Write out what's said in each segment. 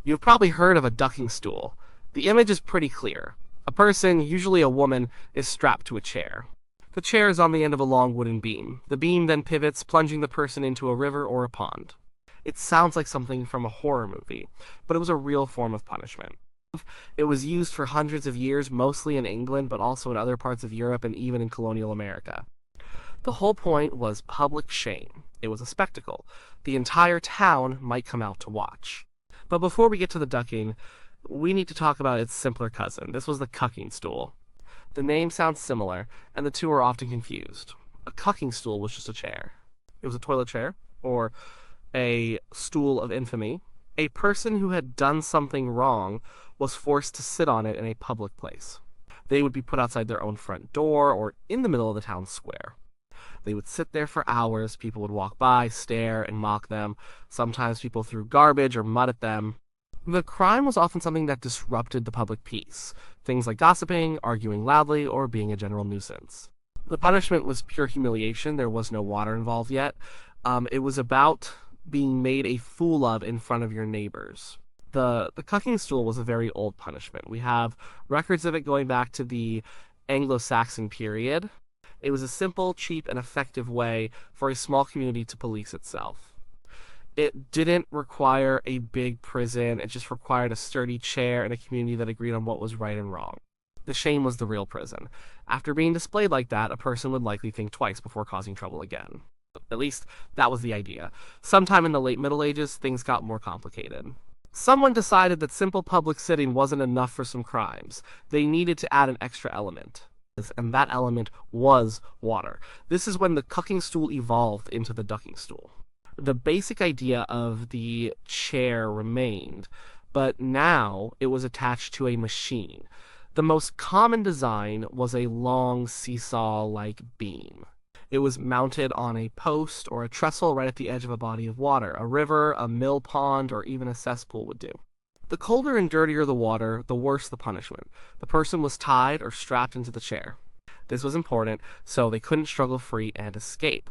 You've probably heard of a ducking stool. The image is pretty clear. A person, usually a woman, is strapped to a chair. The chair is on the end of a long wooden beam. The beam then pivots, plunging the person into a river or a pond. It sounds like something from a horror movie, but it was a real form of punishment. It was used for hundreds of years, mostly in England, but also in other parts of Europe and even in colonial America. The whole point was public shame. It was a spectacle. The entire town might come out to watch. But before we get to the ducking, we need to talk about its simpler cousin. This was the cucking stool. The name sounds similar, and the two are often confused. A cucking stool was just a chair. It was a toilet chair, or a stool of infamy. A person who had done something wrong was forced to sit on it in a public place. They would be put outside their own front door or in the middle of the town square. They would sit there for hours. People would walk by, stare, and mock them. Sometimes people threw garbage or mud at them. The crime was often something that disrupted the public peace, things like gossiping, arguing loudly, or being a general nuisance. The punishment was pure humiliation. There was no water involved yet. It was about being made a fool of in front of your neighbors. The cucking stool was a very old punishment. We have records of it going back to the Anglo-Saxon period. It was a simple, cheap, and effective way for a small community to police itself. It didn't require a big prison. It just required a sturdy chair and a community that agreed on what was right and wrong. The shame was the real prison. After being displayed like that, a person would likely think twice before causing trouble again. At least, that was the idea. Sometime in the late Middle Ages, things got more complicated. Someone decided that simple public sitting wasn't enough for some crimes. They needed to add an extra element. And that element was water. This is when the cucking stool evolved into the ducking stool. The basic idea of the chair remained, but now it was attached to a machine. The most common design was a long seesaw-like beam. It was mounted on a post or a trestle right at the edge of a body of water. A river, a mill pond, or even a cesspool would do. The colder and dirtier the water, the worse the punishment. The person was tied or strapped into the chair. This was important, so they couldn't struggle free and escape.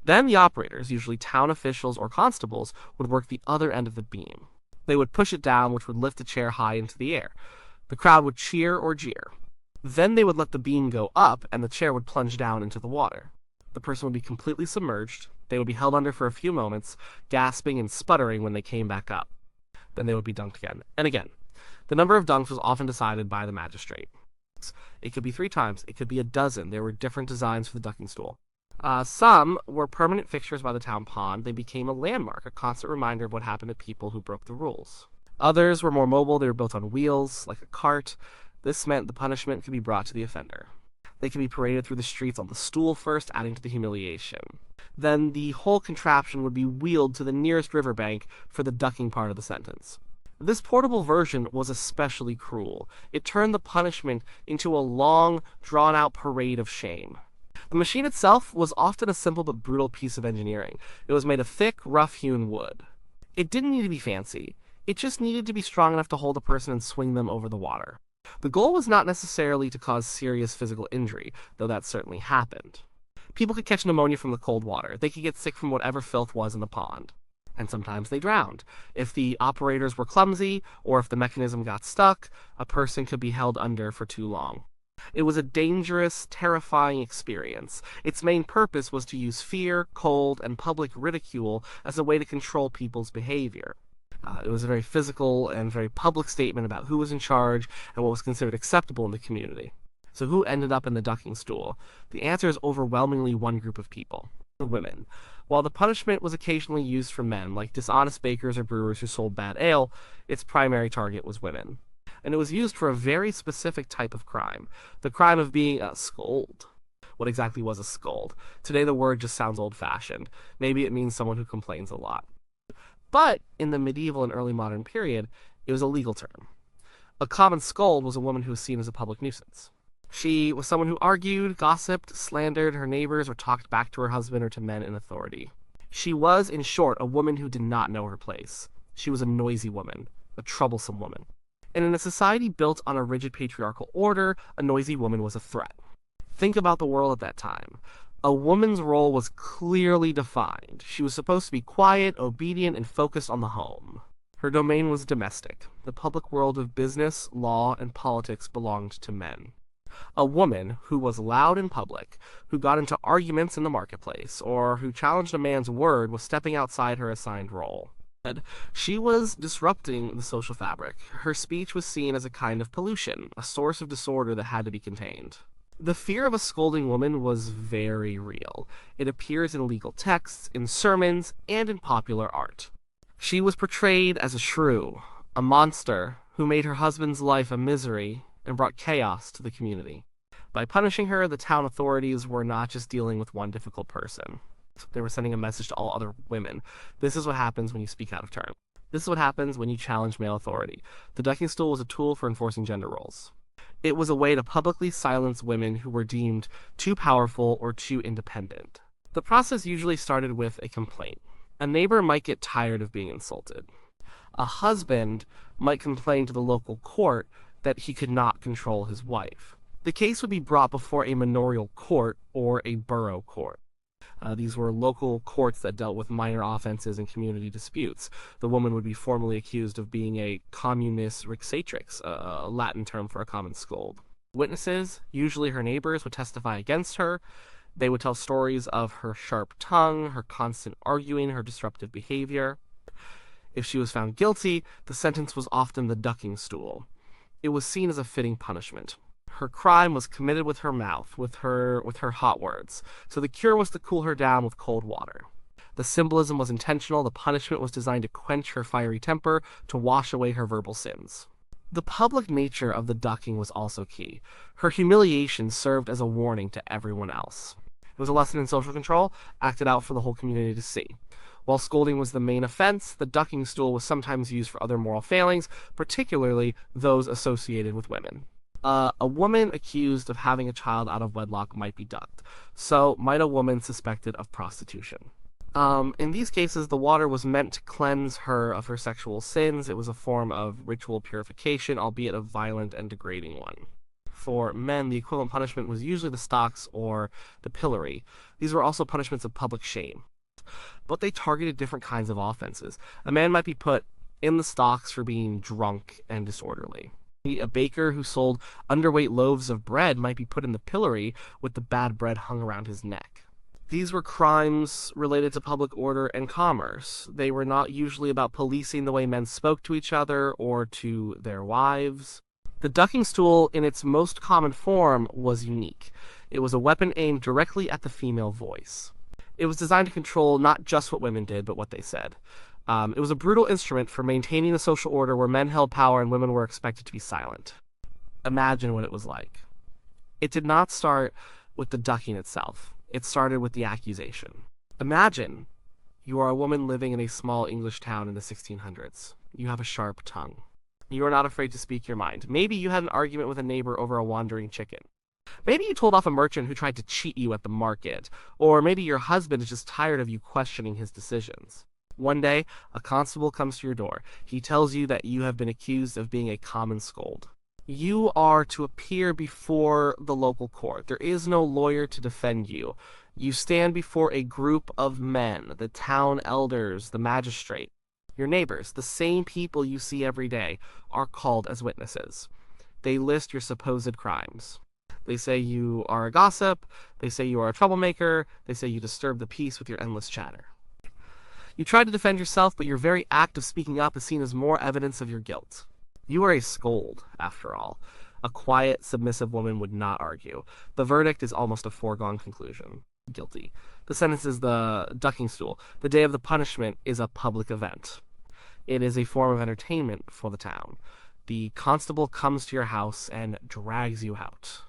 Then the operators, usually town officials or constables, would work the other end of the beam. They would push it down, which would lift the chair high into the air. The crowd would cheer or jeer. Then they would let the beam go up, and the chair would plunge down into the water. The person would be completely submerged. They would be held under for a few moments, gasping and sputtering when they came back up. Then they would be dunked again and again. The number of dunks was often decided by the magistrate. It could be 3 times. It could be a dozen. There were different designs for the ducking stool. Some were permanent fixtures by the town pond. They became a landmark, a constant reminder of what happened to people who broke the rules. Others were more mobile. They were built on wheels, like a cart. This meant the punishment could be brought to the offender. They could be paraded through the streets on the stool first, adding to the humiliation. Then the whole contraption would be wheeled to the nearest riverbank for the ducking part of the sentence. This portable version was especially cruel. It turned the punishment into a long, drawn-out parade of shame. The machine itself was often a simple but brutal piece of engineering. It was made of thick, rough-hewn wood. It didn't need to be fancy. It just needed to be strong enough to hold a person and swing them over the water. The goal was not necessarily to cause serious physical injury, though that certainly happened. People could catch pneumonia from the cold water. They could get sick from whatever filth was in the pond. And sometimes they drowned. If the operators were clumsy, or if the mechanism got stuck, a person could be held under for too long. It was a dangerous, terrifying experience. Its main purpose was to use fear, cold, and public ridicule as a way to control people's behavior. It was a very physical and very public statement about who was in charge and what was considered acceptable in the community. So who ended up in the ducking stool? The answer is overwhelmingly one group of people: women. While the punishment was occasionally used for men, like dishonest bakers or brewers who sold bad ale, its primary target was women. And it was used for a very specific type of crime, the crime of being a scold. What exactly was a scold? Today the word just sounds old-fashioned. Maybe it means someone who complains a lot. But in the medieval and early modern period, it was a legal term. A common scold was a woman who was seen as a public nuisance. She was someone who argued, gossiped, slandered her neighbors, or talked back to her husband or to men in authority. She was, in short, a woman who did not know her place. She was a noisy woman, a troublesome woman. And in a society built on a rigid patriarchal order, a noisy woman was a threat. Think about the world at that time. A woman's role was clearly defined. She was supposed to be quiet, obedient, and focused on the home. Her domain was domestic. The public world of business, law, and politics belonged to men. A woman who was loud in public, who got into arguments in the marketplace, or who challenged a man's word was stepping outside her assigned role. She was disrupting the social fabric. Her speech was seen as a kind of pollution, a source of disorder that had to be contained. The fear of a scolding woman was very real. It appears in legal texts, in sermons, and in popular art. She was portrayed as a shrew, a monster who made her husband's life a misery and brought chaos to the community. By punishing her, the town authorities were not just dealing with one difficult person. They were sending a message to all other women. This is what happens when you speak out of turn. This is what happens when you challenge male authority. The ducking stool was a tool for enforcing gender roles. It was a way to publicly silence women who were deemed too powerful or too independent. The process usually started with a complaint. A neighbor might get tired of being insulted. A husband might complain to the local court that he could not control his wife. The case would be brought before a manorial court or a borough court. These were local courts that dealt with minor offenses and community disputes. The woman would be formally accused of being a communis rixatrix, a Latin term for a common scold. Witnesses, usually her neighbors, would testify against her. They would tell stories of her sharp tongue, her constant arguing, her disruptive behavior. If she was found guilty, the sentence was often the ducking stool. It was seen as a fitting punishment. Her crime was committed with her mouth, with her hot words. So the cure was to cool her down with cold water. The symbolism was intentional. The punishment was designed to quench her fiery temper, to wash away her verbal sins. The public nature of the ducking was also key. Her humiliation served as a warning to everyone else. It was a lesson in social control, acted out for the whole community to see. While scolding was the main offense, the ducking stool was sometimes used for other moral failings, particularly those associated with women. A woman accused of having a child out of wedlock might be ducked. So might a woman suspected of prostitution. In these cases, the water was meant to cleanse her of her sexual sins. It was a form of ritual purification, albeit a violent and degrading one. For men, the equivalent punishment was usually the stocks or the pillory. These were also punishments of public shame. But they targeted different kinds of offenses. A man might be put in the stocks for being drunk and disorderly. A baker who sold underweight loaves of bread might be put in the pillory with the bad bread hung around his neck. These were crimes related to public order and commerce. They were not usually about policing the way men spoke to each other or to their wives. The ducking stool, in its most common form, was unique. It was a weapon aimed directly at the female voice. It was designed to control not just what women did, but what they said. It was a brutal instrument for maintaining the social order where men held power and women were expected to be silent. Imagine what it was like. It did not start with the ducking itself. It started with the accusation. Imagine you are a woman living in a small English town in the 1600s. You have a sharp tongue. You are not afraid to speak your mind. Maybe you had an argument with a neighbor over a wandering chicken. Maybe you told off a merchant who tried to cheat you at the market. Or maybe your husband is just tired of you questioning his decisions. One day, a constable comes to your door. He tells you that you have been accused of being a common scold. You are to appear before the local court. There is no lawyer to defend you. You stand before a group of men, the town elders, the magistrate. Your neighbors, the same people you see every day, are called as witnesses. They list your supposed crimes. They say you are a gossip. They say you are a troublemaker. They say you disturb the peace with your endless chatter. You try to defend yourself, but your very act of speaking up is seen as more evidence of your guilt. You are a scold, after all. A quiet, submissive woman would not argue. The verdict is almost a foregone conclusion. Guilty. The sentence is the ducking stool. The day of the punishment is a public event. It is a form of entertainment for the town. The constable comes to your house and drags you out.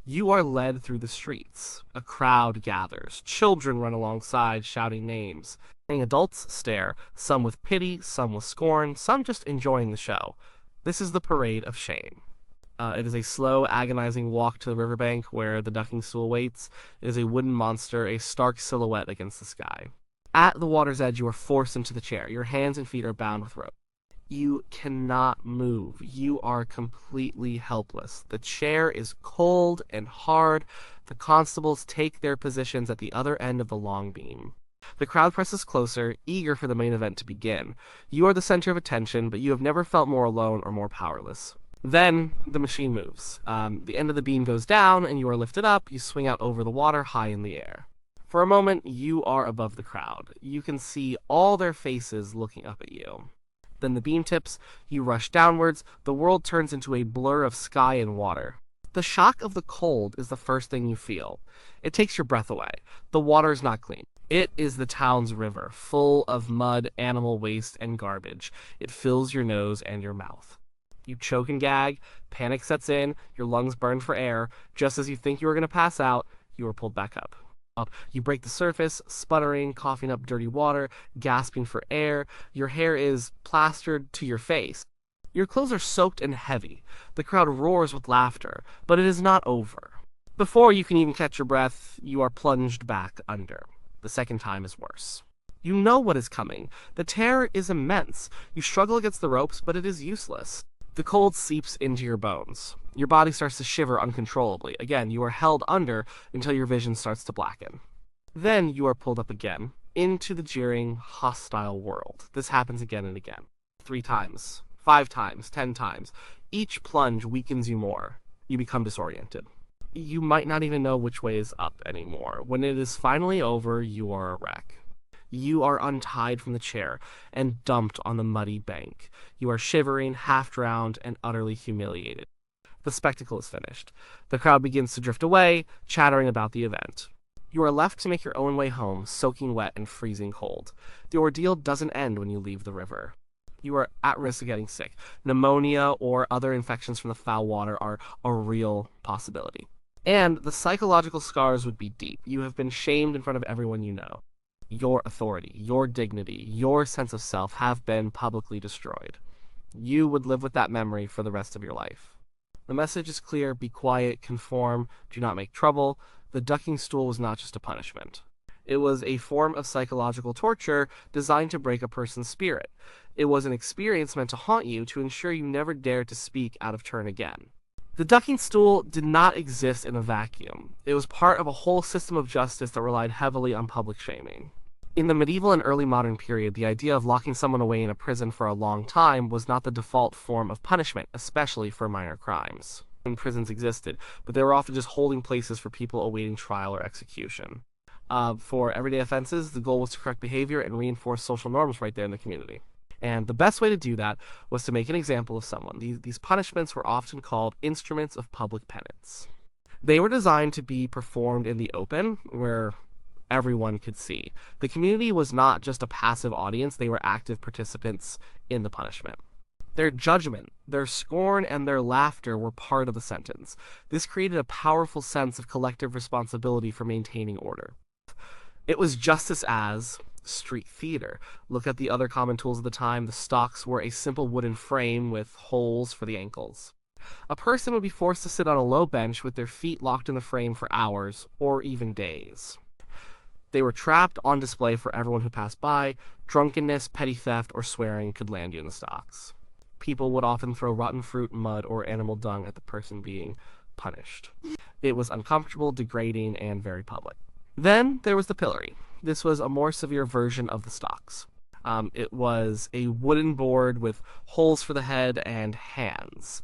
You are led through the streets. A crowd gathers. Children run alongside, shouting names. Adults stare, some with pity, some with scorn, some just enjoying the show. This is the parade of shame. It is a slow, agonizing walk to the riverbank where the ducking stool waits. It is a wooden monster, a stark silhouette against the sky. At the water's edge, you are forced into the chair. Your hands and feet are bound with rope. You cannot move. You are completely helpless. The chair is cold and hard. The constables take their positions at the other end of the long beam. The crowd presses closer, eager for the main event to begin. You are the center of attention, but you have never felt more alone or more powerless. Then the machine moves. The end of the beam goes down, and you are lifted up. You swing out over the water, high in the air. For a moment, you are above the crowd. You can see all their faces looking up at you. Then the beam tips, you rush downwards, the world turns into a blur of sky and water. The shock of the cold is the first thing you feel. It takes your breath away. The water is not clean. It is the town's river, full of mud, animal waste, and garbage. It fills your nose and your mouth. You choke and gag, panic sets in, your lungs burn for air. Just as you think you are going to pass out, you are pulled back up. You break the surface, sputtering, coughing up dirty water, gasping for air. Your hair is plastered to your face. Your clothes are soaked and heavy. The crowd roars with laughter, but it is not over. Before you can even catch your breath, you are plunged back under. The second time is worse. You know what is coming. The terror is immense. You struggle against the ropes, but it is useless. The cold seeps into your bones. Your body starts to shiver uncontrollably. Again, you are held under until your vision starts to blacken. Then you are pulled up again, into the jeering, hostile world. This happens again and again. 3 times, 5 times, 10 times. Each plunge weakens you more. You become disoriented. You might not even know which way is up anymore. When it is finally over, you are a wreck. You are untied from the chair and dumped on the muddy bank. You are shivering, half-drowned, and utterly humiliated. The spectacle is finished. The crowd begins to drift away, chattering about the event. You are left to make your own way home, soaking wet and freezing cold. The ordeal doesn't end when you leave the river. You are at risk of getting sick. Pneumonia or other infections from the foul water are a real possibility. And the psychological scars would be deep. You have been shamed in front of everyone you know. Your authority, your dignity, your sense of self have been publicly destroyed. You would live with that memory for the rest of your life. The message is clear: be quiet, conform, do not make trouble. The ducking stool was not just a punishment. It was a form of psychological torture designed to break a person's spirit. It was an experience meant to haunt you, to ensure you never dared to speak out of turn again. The ducking stool did not exist in a vacuum. It was part of a whole system of justice that relied heavily on public shaming. In the medieval and early modern period, the idea of locking someone away in a prison for a long time was not the default form of punishment, especially for minor crimes. Prisons existed, but they were often just holding places for people awaiting trial or execution. For everyday offenses, the goal was to correct behavior and reinforce social norms right there in the community. And the best way to do that was to make an example of someone. These punishments were often called instruments of public penance. They were designed to be performed in the open, where everyone could see. The community was not just a passive audience, they were active participants in the punishment. Their judgment, their scorn, and their laughter were part of the sentence. This created a powerful sense of collective responsibility for maintaining order. It was justice as street theater. Look at the other common tools of the time. The stocks were a simple wooden frame with holes for the ankles. A person would be forced to sit on a low bench with their feet locked in the frame for hours, or even days. They were trapped on display for everyone who passed by. Drunkenness, petty theft, or swearing could land you in the stocks. People would often throw rotten fruit, mud, or animal dung at the person being punished. It was uncomfortable, degrading, and very public. Then there was the pillory. This was a more severe version of the stocks. It was a wooden board with holes for the head and hands.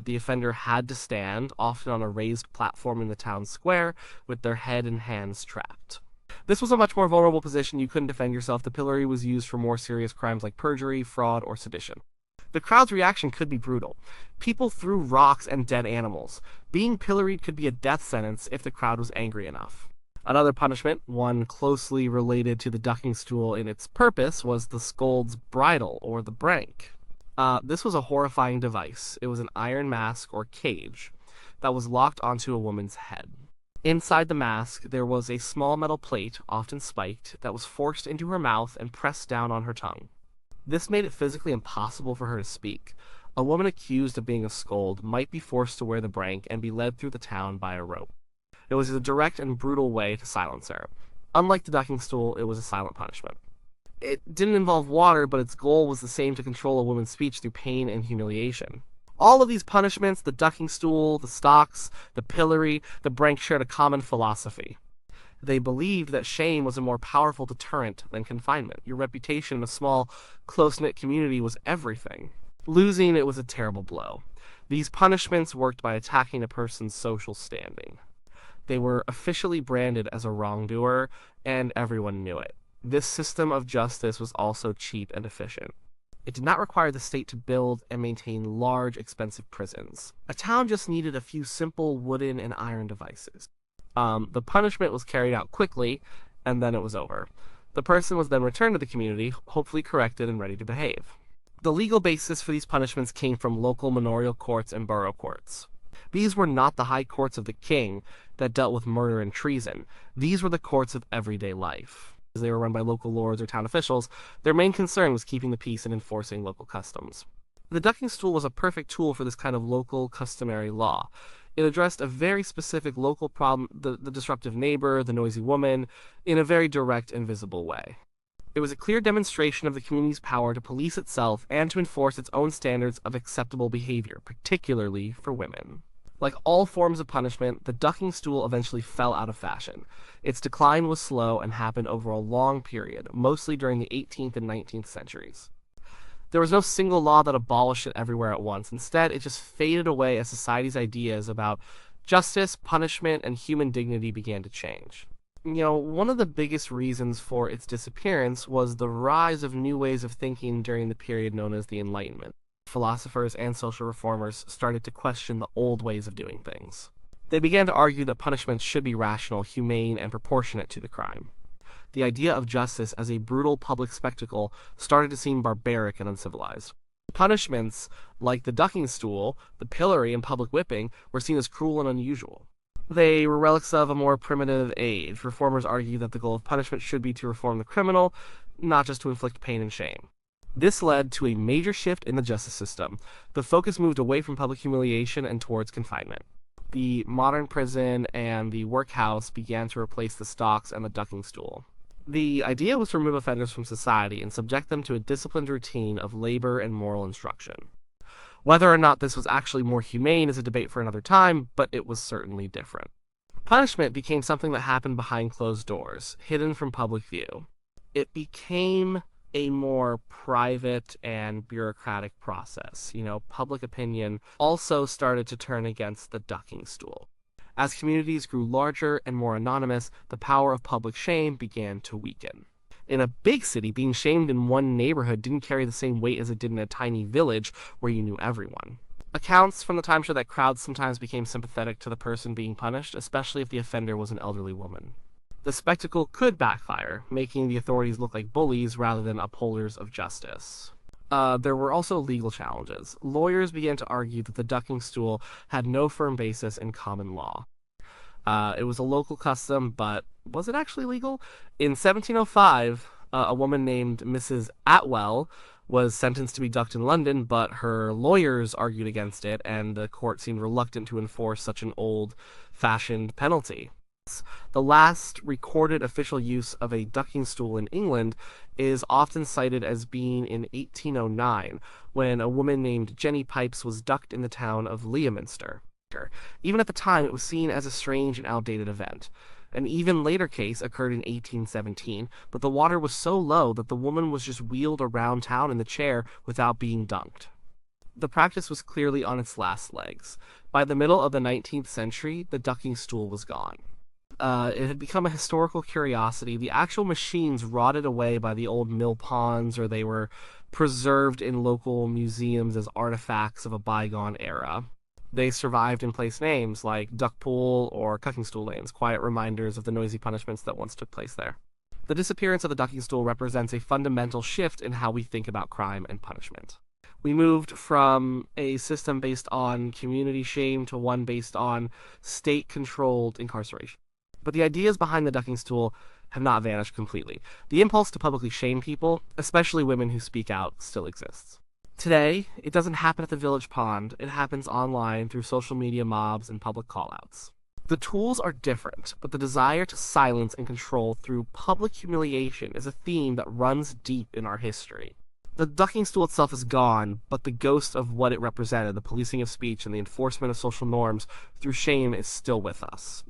The offender had to stand, often on a raised platform in the town square, with their head and hands trapped. This was a much more vulnerable position. You couldn't defend yourself. The pillory was used for more serious crimes like perjury, fraud, or sedition. The crowd's reaction could be brutal. People threw rocks and dead animals. Being pilloried could be a death sentence if the crowd was angry enough. Another punishment, one closely related to the ducking stool in its purpose, was the scold's bridle, or the brank. This was a horrifying device. It was an iron mask, or cage, that was locked onto a woman's head. Inside the mask, there was a small metal plate, often spiked, that was forced into her mouth and pressed down on her tongue. This made it physically impossible for her to speak. A woman accused of being a scold might be forced to wear the brank and be led through the town by a rope. It was a direct and brutal way to silence her. Unlike the ducking stool, it was a silent punishment. It didn't involve water, but its goal was the same: to control a woman's speech through pain and humiliation. All of these punishments, the ducking stool, the stocks, the pillory, the brank, shared a common philosophy. They believed that shame was a more powerful deterrent than confinement. Your reputation in a small, close-knit community was everything. Losing it was a terrible blow. These punishments worked by attacking a person's social standing. They were officially branded as a wrongdoer, and everyone knew it. This system of justice was also cheap and efficient. It did not require the state to build and maintain large, expensive prisons. A town just needed a few simple wooden and iron devices. The punishment was carried out quickly, and then it was over. The person was then returned to the community, hopefully corrected and ready to behave. The legal basis for these punishments came from local manorial courts and borough courts. These were not the high courts of the king that dealt with murder and treason. These were the courts of everyday life. As they were run by local lords or town officials, their main concern was keeping the peace and enforcing local customs. The ducking stool was a perfect tool for this kind of local customary law. It addressed a very specific local problem, the disruptive neighbor, the noisy woman, in a very direct and visible way. It was a clear demonstration of the community's power to police itself and to enforce its own standards of acceptable behavior, particularly for women. Like all forms of punishment, the ducking stool eventually fell out of fashion. Its decline was slow and happened over a long period, mostly during the 18th and 19th centuries. There was no single law that abolished it everywhere at once. Instead, it just faded away as society's ideas about justice, punishment, and human dignity began to change. One of the biggest reasons for its disappearance was the rise of new ways of thinking during the period known as the Enlightenment. Philosophers and social reformers started to question the old ways of doing things. They began to argue that punishments should be rational, humane, and proportionate to the crime. The idea of justice as a brutal public spectacle started to seem barbaric and uncivilized. Punishments, like the ducking stool, the pillory, and public whipping, were seen as cruel and unusual. They were relics of a more primitive age. Reformers argued that the goal of punishment should be to reform the criminal, not just to inflict pain and shame. This led to a major shift in the justice system. The focus moved away from public humiliation and towards confinement. The modern prison and the workhouse began to replace the stocks and the ducking stool. The idea was to remove offenders from society and subject them to a disciplined routine of labor and moral instruction. Whether or not this was actually more humane is a debate for another time, but it was certainly different. Punishment became something that happened behind closed doors, hidden from public view. It became a more private and bureaucratic process. Public opinion also started to turn against the ducking stool. As communities grew larger and more anonymous, the power of public shame began to weaken. In a big city, being shamed in one neighborhood didn't carry the same weight as it did in a tiny village where you knew everyone. Accounts from the time show that crowds sometimes became sympathetic to the person being punished, especially if the offender was an elderly woman. The spectacle could backfire, making the authorities look like bullies rather than upholders of justice. There were also legal challenges. Lawyers began to argue that the ducking stool had no firm basis in common law. It was a local custom, but was it actually legal? In 1705, a woman named Mrs. Atwell was sentenced to be ducked in London, but her lawyers argued against it, and the court seemed reluctant to enforce such an old-fashioned penalty. The last recorded official use of a ducking stool in England is often cited as being in 1809, when a woman named Jenny Pipes was ducked in the town of Leominster. Even at the time, it was seen as a strange and outdated event. An even later case occurred in 1817, but the water was so low that the woman was just wheeled around town in the chair without being dunked. The practice was clearly on its last legs. By the middle of the 19th century, the ducking stool was gone. It had become a historical curiosity. The actual machines rotted away by the old mill ponds, or they were preserved in local museums as artifacts of a bygone era. They survived in place names like Duck Pool or Cucking Stool Lanes, quiet reminders of the noisy punishments that once took place there. The disappearance of the ducking stool represents a fundamental shift in how we think about crime and punishment. We moved from a system based on community shame to one based on state-controlled incarceration. But the ideas behind the ducking stool have not vanished completely. The impulse to publicly shame people, especially women who speak out, still exists. Today, it doesn't happen at the village pond. It happens online through social media mobs and public callouts. The tools are different, but the desire to silence and control through public humiliation is a theme that runs deep in our history. The ducking stool itself is gone, but the ghost of what it represented, the policing of speech and the enforcement of social norms through shame, is still with us.